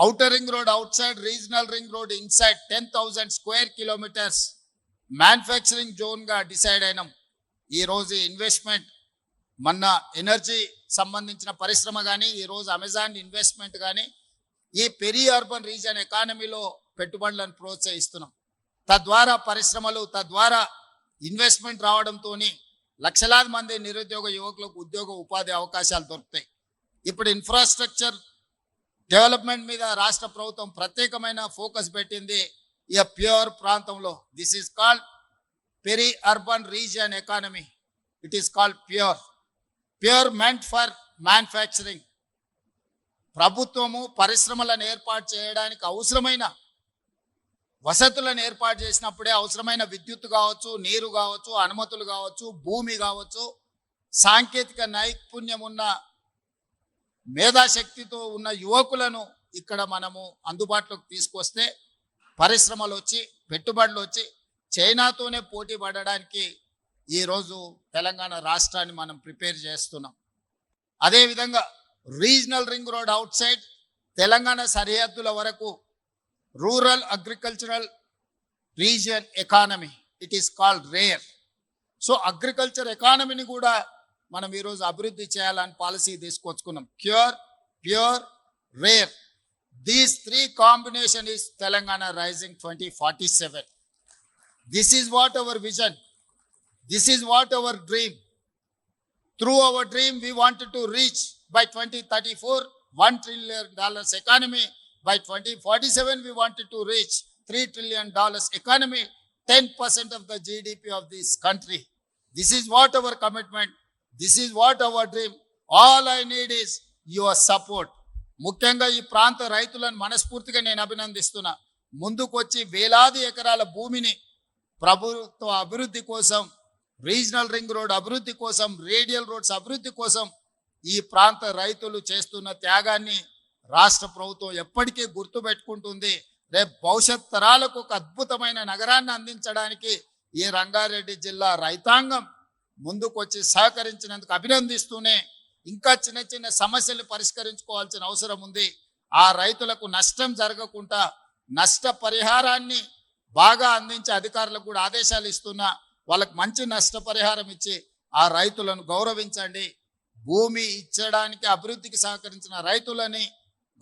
outer ring road outside, regional ring road inside, 10,000 square kilometers manufacturing జోన్గా decide అయినాం. ఈరోజు investment మొన్న energy సంబంధించిన పరిశ్రమ కానీ, ఈరోజు అమెజాన్ ఇన్వెస్ట్మెంట్ కానీ, ఈ పెరి అర్బన్ రీజన్ ఎకానమీలో పెట్టుబడులను ప్రోత్సహిస్తున్నాం. తద్వారా పరిశ్రమలు, తద్వారా ఇన్వెస్ట్మెంట్ రావడంతో లక్షలాది మంది నిరుద్యోగ యువకులకు ఉద్యోగ ఉపాధి అవకాశాలు దొరుకుతాయి. ఇప్పుడు ఇన్ఫ్రాస్ట్రక్చర్ డెవలప్మెంట్ మీద రాష్ట్ర ప్రభుత్వం ప్రత్యేకమైన ఫోకస్ పెట్టింది. ఈ ప్యూర్ ప్రాంతంలో this is called peri urban region economy. It is called pure meant for manufacturing. ప్రభుత్వము పరిశ్రమలను ఏర్పాటు చేయడానికి అవసరమైన వసతులను ఏర్పాటు చేసినప్పుడే, అవసరమైన విద్యుత్ కావచ్చు, నీరు కావచ్చు, అనుమతులు కావచ్చు, భూమి కావచ్చు, సాంకేతిక నైపుణ్యం ఉన్న మేధాశక్తితో ఉన్న యువకులను ఇక్కడ మనము అందుబాటులోకి తీసుకొస్తే పరిశ్రమలు వచ్చి, పెట్టుబడులు వచ్చి చైనాతోనే పోటీ పడడానికి ఈరోజు తెలంగాణ రాష్ట్రాన్ని మనం ప్రిపేర్ చేస్తున్నాం. అదేవిధంగా regional ring road outside Telangana సరిహద్దుల వరకు rural agricultural region economy, it is called rare. So agriculture ఎకానమీని కూడా మనం ఈరోజు అభివృద్ధి చేయాలని పాలసీ తీసుకొచ్చుకున్నాం. Pure, rare, these three combination is Telangana Rising 2047. This is what our vision, this is what our dream. Through our dream we wanted to reach by 2034 $1 trillion economy. By 2047 we wanted to reach $3 trillion economy, 10% of the GDP of this country. This is what our commitment, this is what our dream. All I need is your support. ముఖ్యంగా ఈ ప్రాంత రైతులను మనస్ఫూర్తిగా నేను అభినందిస్తున్నా. ముందుకొచ్చి వేలాది ఎకరాల భూమిని ప్రభుత్వ అభివృద్ధి కోసం, రీజనల్ రింగ్ రోడ్ అభివృద్ధి కోసం, రేడియల్ రోడ్స్ అభివృద్ధి కోసం ఈ ప్రాంత రైతులు చేస్తున్న త్యాగాన్ని రాష్ట్ర ప్రభుత్వం ఎప్పటికీ గుర్తుపెట్టుకుంటుంది. రేపు భవిష్యత్ తరాలకు ఒక అద్భుతమైన నగరాన్ని అందించడానికి ఈ రంగారెడ్డి జిల్లా రైతాంగం ముందుకొచ్చి సహకరించినందుకు అభినందిస్తూనే, ఇంకా చిన్న చిన్న సమస్యలు పరిష్కరించుకోవాల్సిన అవసరం ఉంది. ఆ రైతులకు నష్టం జరగకుండా నష్ట పరిహారాన్ని బాగా అందించే అధికారులకు కూడా ఆదేశాలు ఇస్తున్నా. వాళ్ళకు మంచి నష్టపరిహారం ఇచ్చి ఆ రైతులను గౌరవించండి. భూమి ఇచ్చడానికి అభివృద్ధికి సహకరించిన రైతులని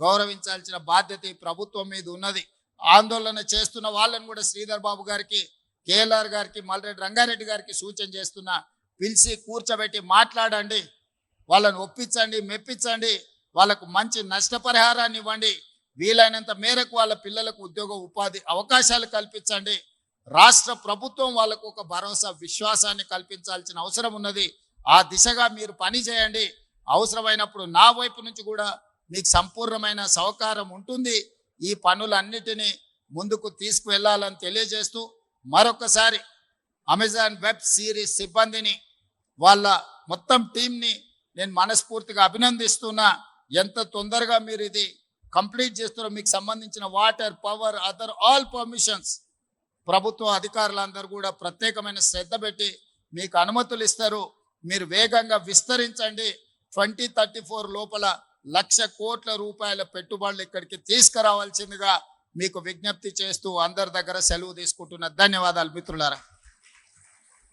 గౌరవించాల్సిన బాధ్యత ఈ ప్రభుత్వం మీద ఉన్నది. ఆందోళన చేస్తున్న వాళ్ళని కూడా శ్రీధర్ బాబు గారికి, కేఎల్ఆర్ గారికి, మల్రెడ్డి రంగారెడ్డి గారికి సూచన చేస్తున్నా. పిలిచి కూర్చోబెట్టి మాట్లాడండి, వాళ్ళని ఒప్పించండి, మెప్పించండి, వాళ్ళకు మంచి నష్టపరిహారాన్ని ఇవ్వండి. వీలైనంత మేరకు వాళ్ళ పిల్లలకు ఉద్యోగ ఉపాధి అవకాశాలు కల్పించండి. రాష్ట్ర ప్రభుత్వం వాళ్ళకు ఒక భరోసా, విశ్వాసాన్ని కల్పించాల్సిన అవసరం ఉన్నది. ఆ దిశగా మీరు పని చేయండి. అవసరమైనప్పుడు నా వైపు నుంచి కూడా మీకు సంపూర్ణమైన సహకారం ఉంటుంది. ఈ పనులన్నిటినీ ముందుకు తీసుకువెళ్ళాలని తెలియజేస్తూ, మరొకసారి అమెజాన్ వెబ్ సిరీస్ సిబ్బందిని, వాళ్ళ మొత్తం టీంని నేను మనస్ఫూర్తిగా అభినందిస్తున్నా. ఎంత తొందరగా మీరు ఇది కంప్లీట్ చేస్తున్నారో, మీకు సంబంధించిన water, power, other all permissions ప్రభుత్వ అధికారులందరూ కూడా ప్రత్యేకమైన శ్రద్ధ పెట్టి మీకు అనుమతులు ఇస్తారు. మీరు వేగంగా విస్తరించండి. 2034 లోపల 1,00,000 కోట్ల రూపాయల పెట్టుబడులు ఇక్కడికి తీసుకురావాల్సిందిగా మీకు విజ్ఞప్తి చేస్తూ అందరి దగ్గర సెలవు తీసుకుంటున్న. ధన్యవాదాలు మిత్రులారా.